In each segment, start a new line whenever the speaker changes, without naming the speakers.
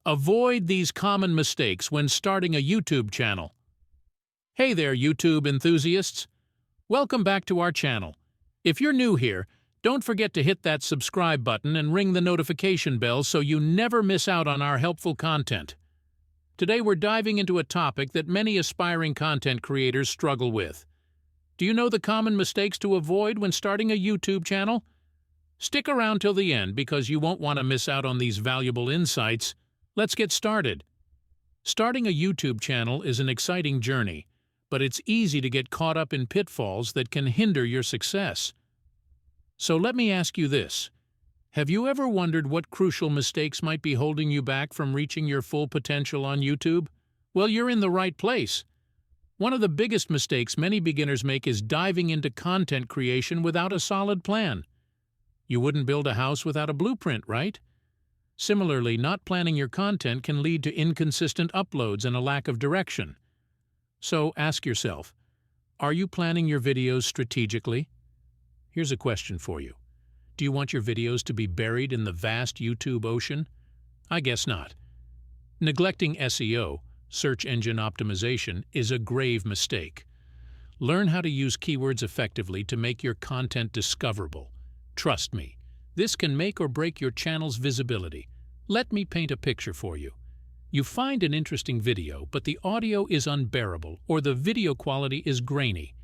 Avoid these common mistakes when starting a YouTube channel. Hey there, YouTube enthusiasts! Welcome back to our channel. If you're new here, don't forget to hit that subscribe button and ring the notification bell so you never miss out on our helpful content. Today we're diving into a topic that many aspiring content creators struggle with. Do you know the common mistakes to avoid when starting a YouTube channel? Stick around till the end because you won't want to miss out on these valuable insights. Let's get started. Starting a YouTube channel is an exciting journey, but it's easy to get caught up in pitfalls that can hinder your success. So let me ask you this. Have you ever wondered what crucial mistakes might be holding you back from reaching your full potential on YouTube? Well, you're in the right place. One of the biggest mistakes many beginners make is diving into content creation without a solid plan. You wouldn't build a house without a blueprint, right? Similarly, not planning your content can lead to inconsistent uploads and a lack of direction. So ask yourself, are you planning your videos strategically? Here's a question for you. Do you want your videos to be buried in the vast YouTube ocean? I guess not. Neglecting SEO, search engine optimization, is a grave mistake. Learn how to use keywords effectively to make your content discoverable. Trust me, this can make or break your channel's visibility. Let me paint a picture for you. You find an interesting video, but the audio is unbearable or the video quality is grainy.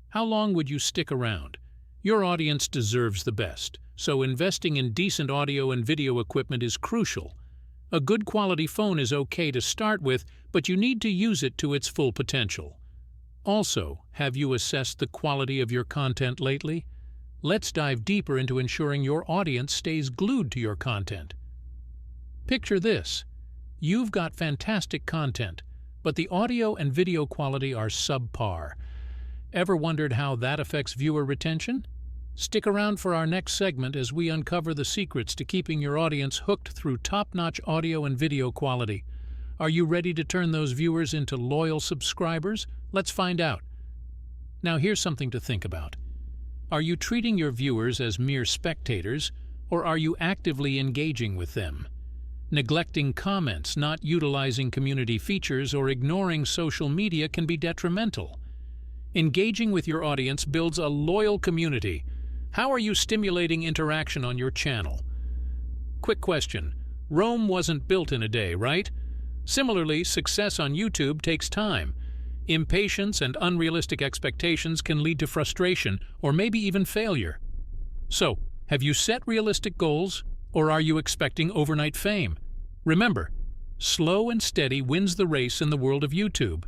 How long would you stick around? Your audience deserves the best, so investing in decent audio and video equipment is crucial. A good quality phone is okay to start with, but you need to use it to its full potential. Also, have you assessed the quality of your content lately? Let's dive deeper into ensuring your audience stays glued to your content. Picture this. You've got fantastic content, but the audio and video quality are subpar. Ever wondered how that affects viewer retention? Stick around for our next segment as we uncover the secrets to keeping your audience hooked through top-notch audio and video quality. Are you ready to turn those viewers into loyal subscribers? Let's find out. Now here's something to think about. Are you treating your viewers as mere spectators, or are you actively engaging with them? Neglecting comments, not utilizing community features, or ignoring social media can be detrimental. Engaging with your audience builds a loyal community. How are you stimulating interaction on your channel? Quick question. Rome wasn't built in a day, right? Similarly, success on YouTube takes time. Impatience and unrealistic expectations can lead to frustration or maybe even failure. So, have you set realistic goals, or are you expecting overnight fame? Remember, slow and steady wins the race in the world of YouTube.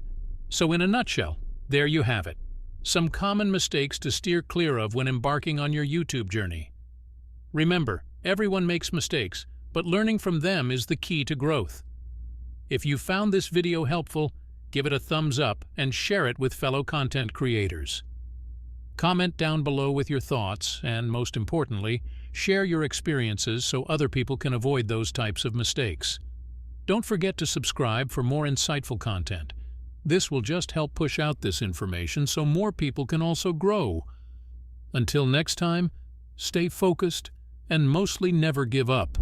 So in a nutshell, there you have it. Some common mistakes to steer clear of when embarking on your YouTube journey. Remember, everyone makes mistakes, but learning from them is the key to growth. If you found this video helpful, give it a thumbs up and share it with fellow content creators. Comment down below with your thoughts and, most importantly, share your experiences so other people can avoid those types of mistakes. Don't forget to subscribe for more insightful content. This will just help push out this information so more people can also grow. Until next time, stay focused and mostly never give up.